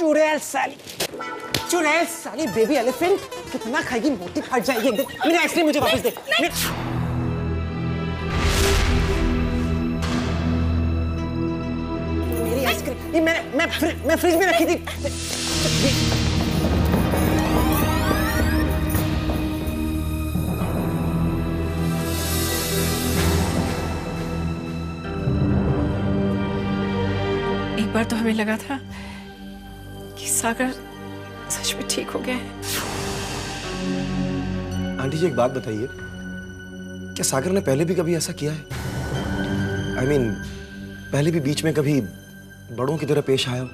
चुड़ैल साली, चुड़ैल साली बेबी एलिफेंट, कितना खाएगी, मोटी फट जाएगी एक दिन। मेरी आइसक्रीम मुझे वापस दे। मेरी आइसक्रीम, ये मैं फ्रिज में रखी थी। एक बार तो हमें लगा था कि सागर सच में ठीक हो गया है। आंटी जी एक बात बताइए, क्या सागर ने पहले भी कभी ऐसा किया है? I mean, पहले भी बीच में कभी बड़ों की तरह पेश आया हो?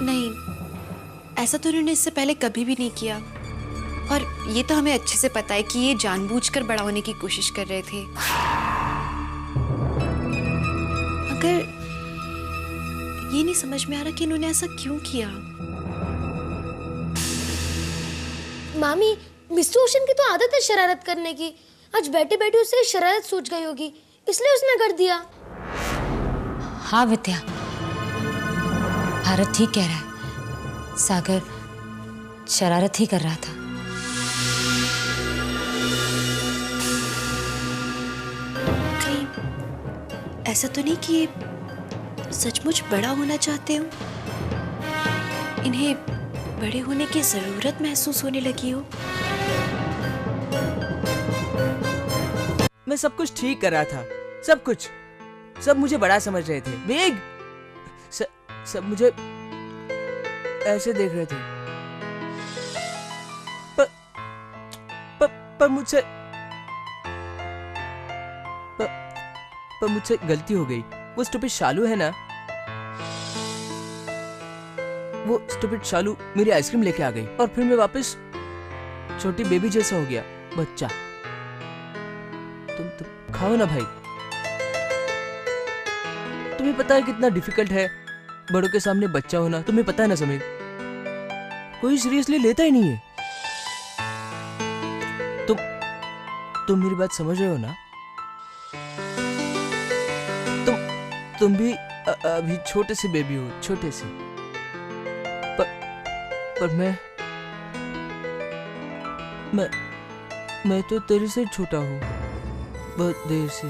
नहीं, ऐसा तो उन्होंने इससे पहले कभी भी नहीं किया। और ये तो हमें अच्छे से पता है कि ये जानबूझकर बड़ा होने की कोशिश कर रहे थे। मगर ये नहीं समझ में आ रहा कि इन्होंने ऐसा क्यों किया। मामी, मिस्टर ओशन की तो आदत है शरारत करने की। आज बैठे बैठे उसे शरारत सूझ गई होगी, इसलिए उसने कर दिया। हाँ विद्या, भारत ठीक कह रहा है, सागर शरारत ही कर रहा था। ऐसा तो नहीं कि ये सचमुच बड़ा होना चाहते हो, इन्हें बड़े होने की जरूरत महसूस होने लगी हो। मैं सब कुछ ठीक कर रहा था, सब कुछ, सब मुझे बड़ा समझ रहे थे। बिग सब मुझे ऐसे देख रहे थे, पर मुझसे गलती हो गई। वो स्टूपिड शालू है ना, वो स्टूपिड शालू मेरी आइसक्रीम लेके आ गई और फिर मैं वापस छोटी बेबी जैसा हो गया, बच्चा। तुम खाओ ना भाई। तुम्हें पता है कितना डिफिकल्ट है बड़ों के सामने बच्चा होना, तुम्हें पता है ना समीर? कोई सीरियसली लेता ही नहीं है। तुम मेरी बात समझ रहे हो ना? तुम भी अभी छोटे से बेबी हो, छोटे से। पर मैं तो तेरे से छोटा हूँ, बहुत देर से।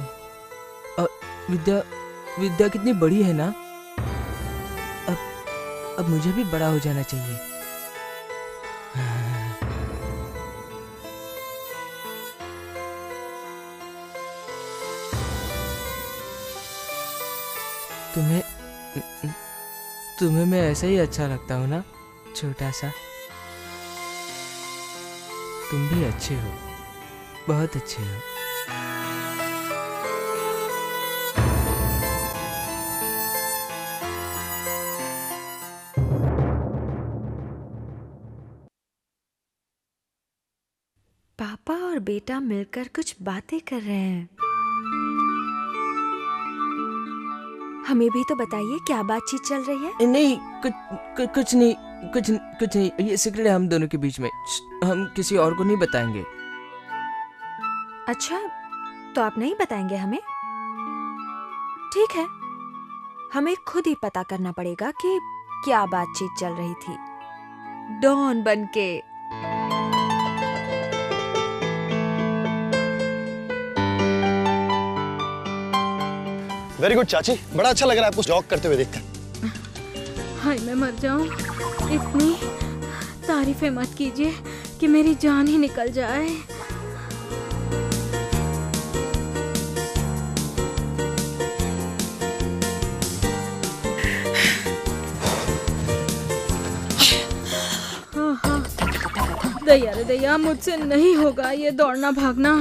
और विद्या कितनी बड़ी है ना। अब मुझे भी बड़ा हो जाना चाहिए। तुम्हें मैं ऐसा ही अच्छा लगता हूँ ना, छोटा सा। तुम भी अच्छे हो, बहुत अच्छे हो। पापा और बेटा मिलकर कुछ बातें कर रहे हैं। हमें भी तो बताइए क्या बातचीत चल रही है। नहीं, कुछ नहीं, ये सीक्रेट है हम दोनों के बीच में। हम किसी और को नहीं बताएंगे। अच्छा, तो आप नहीं बताएंगे हमें? ठीक है, हमें खुद ही पता करना पड़ेगा कि क्या बातचीत चल रही थी, डॉन बनके। वेरी गुड चाची, बड़ा अच्छा लग रहा है आपको जॉग करते हुए देखकर। हाय मैं मर जाऊं, इतनी तारीफें मत कीजिए कि मेरी जान ही निकल जाए। दया रे दया, मुझसे नहीं होगा ये दौड़ना भागना।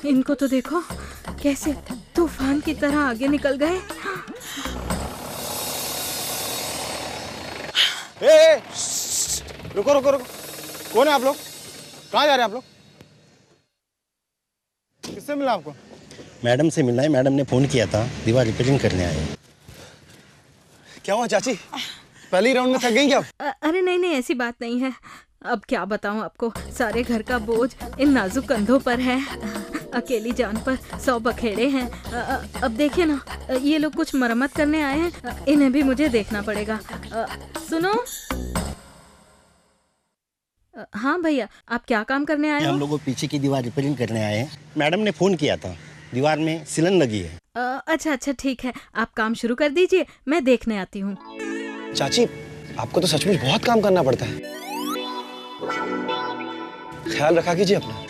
इनको तो देखो कैसे तूफान की तरह आगे निकल गए। रुको रुको रुको, कौन है आप लोग? कहाँ जा रहे हैं आप लोग? किससे मिला आपको? मैडम से मिलना है, मैडम ने फोन किया था, दीवार रिपेयरिंग करने आए। क्या हुआ चाची, पहले ही राउंड में थक गई क्या? अरे नहीं, ऐसी बात नहीं है। अब क्या बताऊं आपको, सारे घर का बोझ इन नाजुक कंधों पर है। अकेली जान पर 100 बखेड़े हैं। अब देखिए ना, ये लोग कुछ मरम्मत करने आए हैं, इन्हें भी मुझे देखना पड़ेगा। सुनो। हाँ भैया, आप क्या काम करने आए हम हो? लोग पीछे की दीवार रिपेयरिंग करने आए हैं। मैडम ने फोन किया था, दीवार में सिलन लगी है। अच्छा अच्छा ठीक है, आप काम शुरू कर दीजिए, मैं देखने आती हूँ। चाची, आपको तो सचमुच बहुत काम करना पड़ता है। ख्याल रखा कीजिए अपना।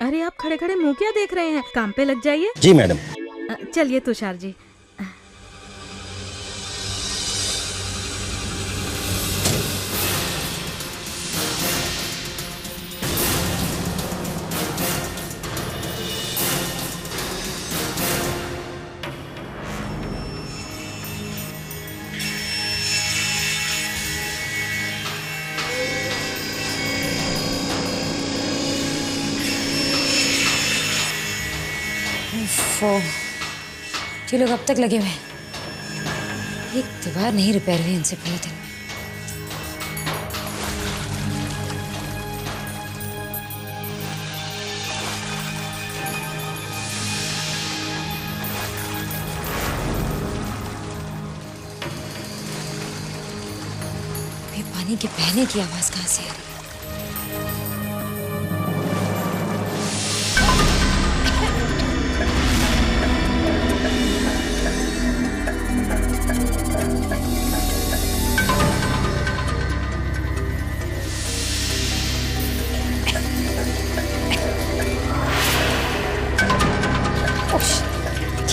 अरे आप खड़े खड़े मुंह क्या देख रहे हैं? काम पे लग जाइए। जी मैडम। चलिए तुषार जी। ये लोग अब तक लगे हुए हैं। एक दीवार नहीं रिपेयर हुई इनसे पूरे दिन में। ये पानी के बहने की आवाज कहाँ से आ रही है?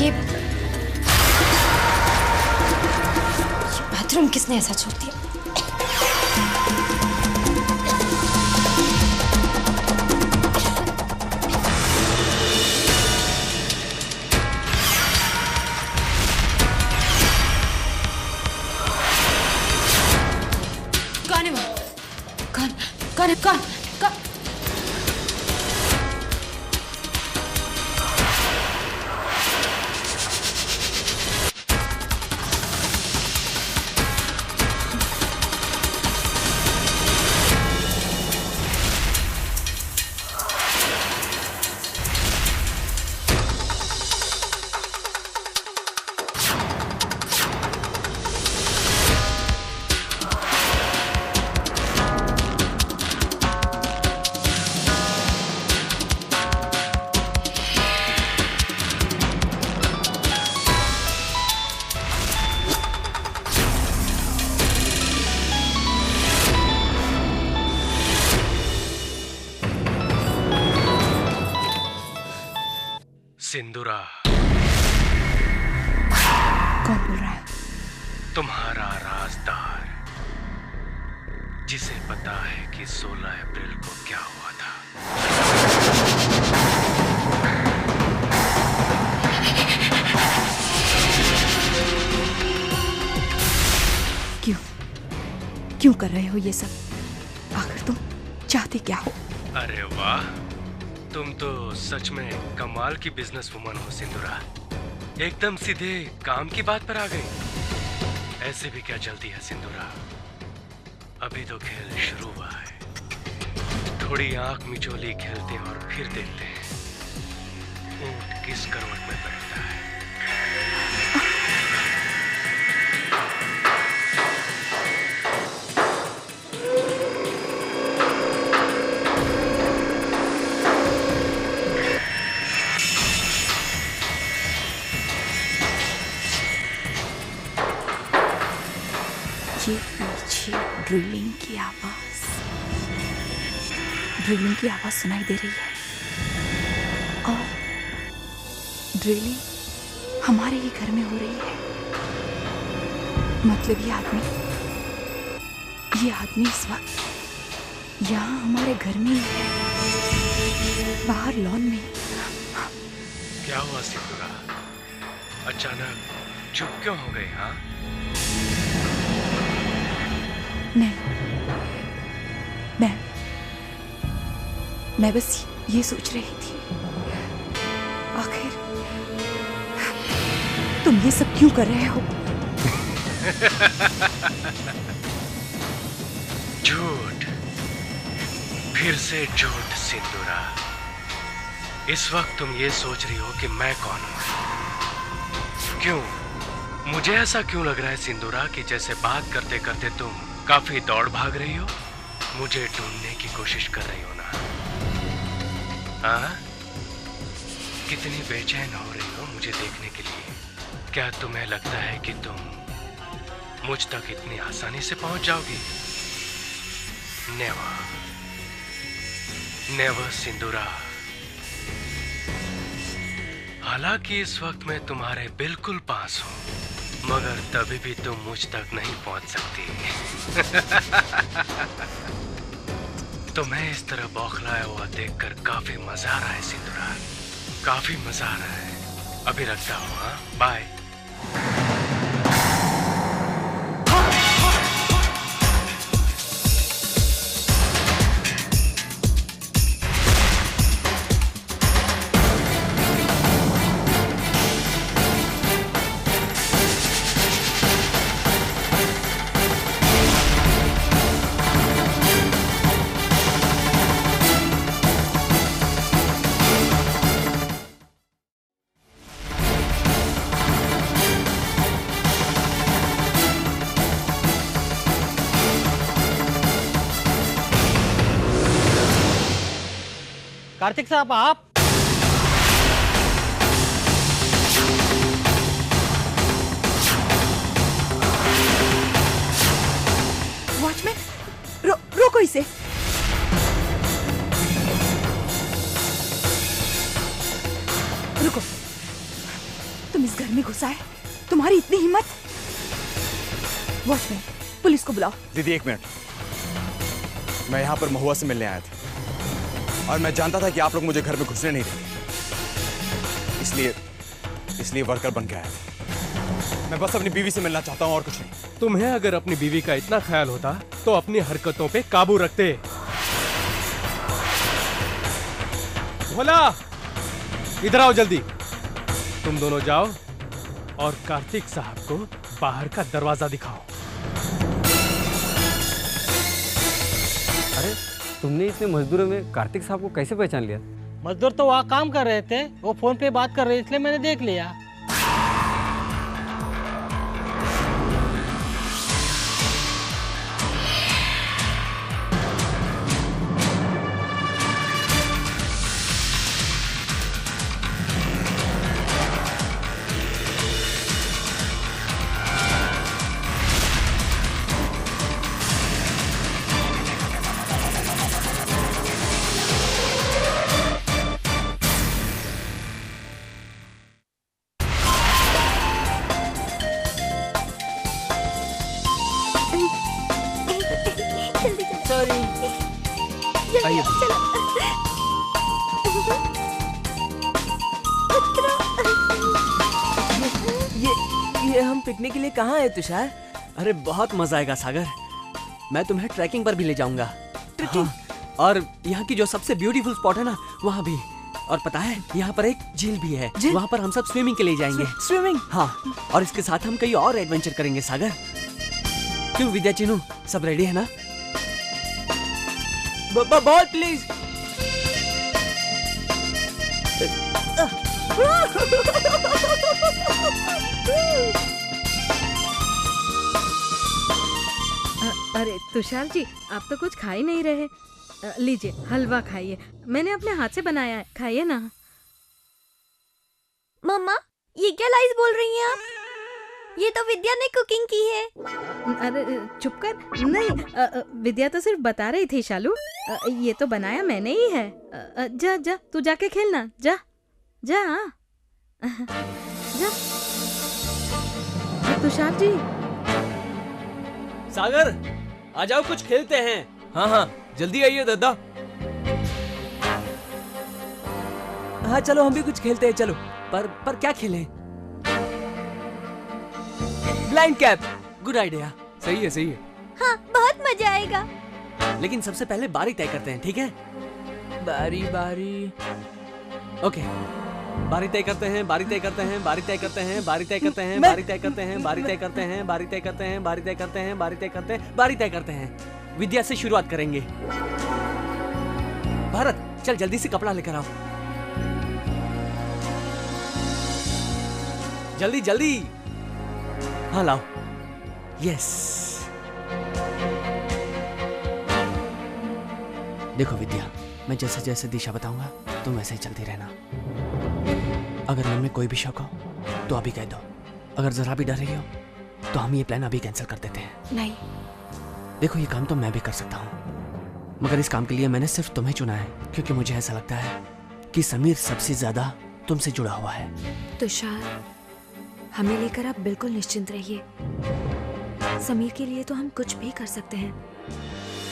ये बाथरूम किसने ऐसा छोड़ दिया? कौन है वो? कौन है? कौन? सिंदूरा। कौन बोल रहा है? तुम्हारा राजदार, जिसे पता है कि 16 अप्रैल को क्या हुआ था। क्यों कर रहे हो ये सब? आखिर तुम चाहते क्या हो? अरे वाह, तुम तो सच में कमाल की बिजनेस वुमन हो सिंदूरा। एकदम सीधे काम की बात पर आ गई। ऐसे भी क्या जल्दी है सिंदूरा, अभी तो खेल शुरू हुआ है। थोड़ी आंख मिचोली खेलते हैं और फिर देखते हैं ऊंट किस करवट में बैठता है। ये पीछे ड्रिलिंग की आवाज सुनाई दे रही है और ड्रिलिंग हमारे ही घर में हो रही है। मतलब ये आदमी इस वक्त यहाँ हमारे घर में ही है, बाहर लॉन में। क्या हुआ सिंदूरा, अचानक चुप क्यों हो गए? हाँ, मैं बस ये सोच रही थी, आखिर तुम ये सब क्यों कर रहे हो? झूठ, फिर से झूठ सिंदूरा। इस वक्त तुम ये सोच रही हो कि मैं कौन हूं। क्यों? मुझे ऐसा क्यों लग रहा है सिंदूरा कि जैसे बात करते करते तुम काफी दौड़ भाग रही हो, मुझे ढूंढने की कोशिश कर रही हो ना? हाँ? कितनी बेचैन हो रही हो मुझे देखने के लिए। क्या तुम्हें लगता है कि तुम मुझ तक इतनी आसानी से पहुंच जाओगी? नेवर, नेवर सिंदूरा। हालांकि इस वक्त मैं तुम्हारे बिल्कुल पास हूं, मगर तभी भी तुम मुझ तक नहीं पहुंच सकती। तुम्हें इस तरह बौखलाया हुआ देखकर काफी मजा आ रहा है सिंदूरा, काफी मजा आ रहा है। अभी रखता हूं, हाँ? बाय। कार्तिक साहब, आप? वॉचमैन, रोको इसे। रुको, तुम इस घर में घुसा है, तुम्हारी इतनी हिम्मत? वॉचमैन, पुलिस को बुलाओ। दीदी एक मिनट, मैं यहाँ पर महुआ से मिलने आया था और मैं जानता था कि आप लोग मुझे घर में घुसने नहीं देंगे, इसलिए वर्कर बन के आया था। मैं बस अपनी बीवी से मिलना चाहता हूँ और कुछ नहीं। तुम्हें अगर अपनी बीवी का इतना ख्याल होता तो अपनी हरकतों पे काबू रखते। भोला, इधर आओ जल्दी। तुम दोनों जाओ और कार्तिक साहब को बाहर का दरवाजा दिखाओ। अरे, तुमने इतने मजदूरों में कार्तिक साहब को कैसे पहचान लिया? मजदूर तो वहाँ काम कर रहे थे, वो फोन पे बात कर रहे थे, इसलिए मैंने देख लिया। ये हम पिकनिक के लिए कहाँ है तुषार? अरे बहुत मजा आएगा सागर, मैं तुम्हें ट्रैकिंग पर भी ले जाऊंगा। हाँ, और यहाँ की जो सबसे ब्यूटीफुल स्पॉट है ना, वहाँ भी। और पता है यहाँ पर एक झील भी है, वहाँ पर हम सब स्विमिंग के लिए जाएंगे। स्विमिंग? हाँ, और इसके साथ हम कई और एडवेंचर करेंगे सागर। क्यों विद्या चिनू, सब रेडी है ना? Ball please. अरे तुषार जी, आप तो कुछ खा ही नहीं रहे। लीजिए हलवा खाइए, मैंने अपने हाथ से बनाया है, खाइए ना। मम्मा, ये क्या लाइस बोल रही हैं आप? ये तो विद्या ने कुकिंग की है। अरे चुप कर। नहीं, विद्या तो सिर्फ बता रही थी शालू। ये तो बनाया मैंने ही है। जा जा, तू जाके खेलना, जा जा जा। तुषार जी। सागर, आ जाओ कुछ खेलते हैं। हाँ हाँ, जल्दी आइए दादा। हाँ चलो हम भी कुछ खेलते हैं, चलो। पर क्या खेलें? Blind cap. Good idea. सही है सही है। हाँ, बहुत मजा आएगा। लेकिन सबसे पहले बारी तय करते हैं, ठीक है? बारी बारी। ओके, बारी तय करते हैं, बारी तय करते हैं, बारी तय करते हैं, बारी तय करते हैं, बारी तय करते हैं, बारी तय करते हैं, बारी तय करते हैं, बारी तय करते हैं, बारी तय करते हैं, बारी तय करते हैं, बारी तय करते हैं। विद्या से शुरुआत करेंगे। भारत चल जल्दी से कपड़ा लेकर आओ, जल्दी जल्दी। हाँ लाओ। यस। देखो विद्या, मैं जैसे जैसे दिशा बताऊंगा तुम वैसे ही चलती रहना। अगर मन में कोई भी शक हो तो अभी कह दो। अगर जरा भी डर रही हो तो हम ये प्लान अभी कैंसिल कर देते हैं। नहीं। देखो ये काम तो मैं भी कर सकता हूँ, मगर इस काम के लिए मैंने सिर्फ तुम्हें चुना है क्योंकि मुझे ऐसा लगता है कि समीर सबसे ज्यादा तुमसे जुड़ा हुआ है। तुषार, हमें लेकर आप बिल्कुल निश्चिंत रहिए। समीर के लिए तो हम कुछ भी कर सकते हैं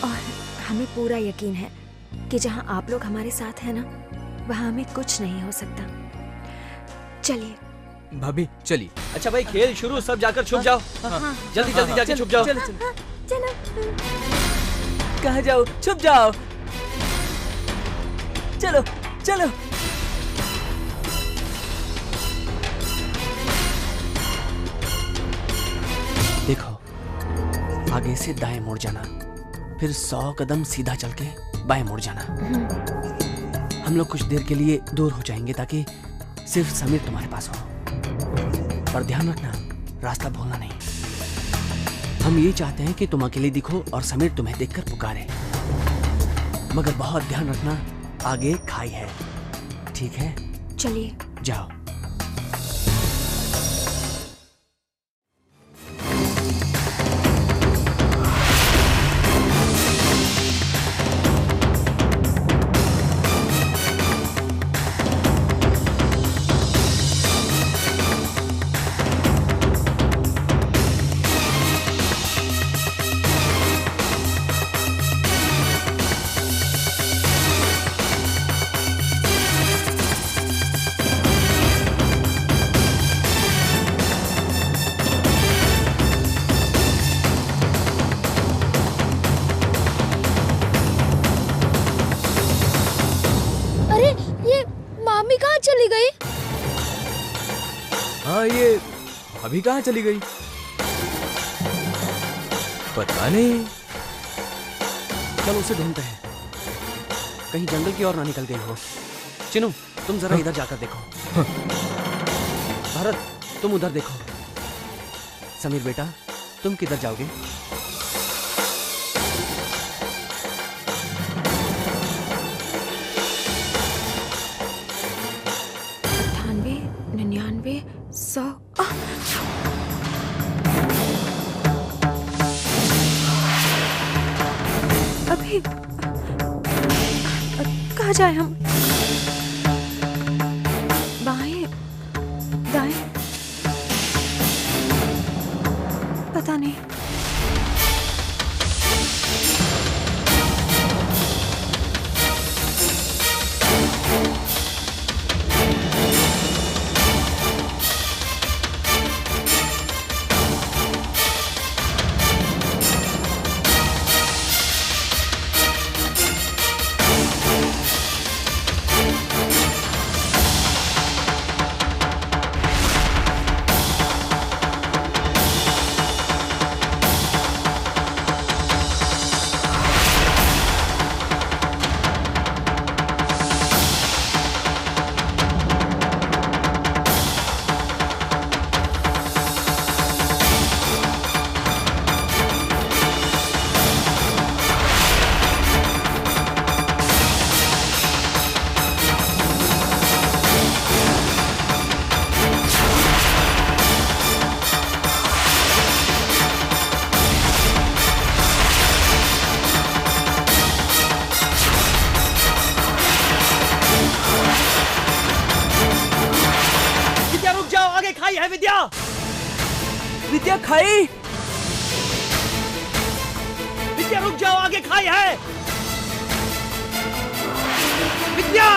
और हमें पूरा यकीन है कि जहां आप लोग हमारे साथ हैं ना, वहां हमें कुछ नहीं हो सकता। चलिए भाभी चलिए। अच्छा भाई खेल शुरू, सब जाकर छुप जाओ। जल्दी जल्दी जाकर छुप जाओ। चलो। कहाँ जाओ? छुप जाओ। चलो चलो। देखो आगे से दाएं मुड़ जाना, फिर 100 कदम सीधा चल के बाएं मुड़ जाना। हम लोग कुछ देर के लिए दूर हो जाएंगे ताकि सिर्फ समीर तुम्हारे पास हो, पर ध्यान रखना रास्ता भूलना नहीं। हम ये चाहते हैं कि तुम अकेले दिखो और समीर तुम्हें देखकर पुकारे, मगर बहुत ध्यान रखना आगे खाई है, ठीक है? चलिए जाओ। चली गई? हाँ ये अभी कहाँ चली गई पता नहीं। चलो उसे ढूंढते हैं, कहीं जंगल की ओर ना निकल गई हो। चिनू तुम जरा इधर जाकर देखो। भरत तुम उधर देखो। समीर बेटा तुम किधर जाओगे? 100 अभी कहाँ जाए हम? बाएं दाएं पता नहीं। विद्या खाई। विद्या रुक जाओ, आगे खाई है। विद्या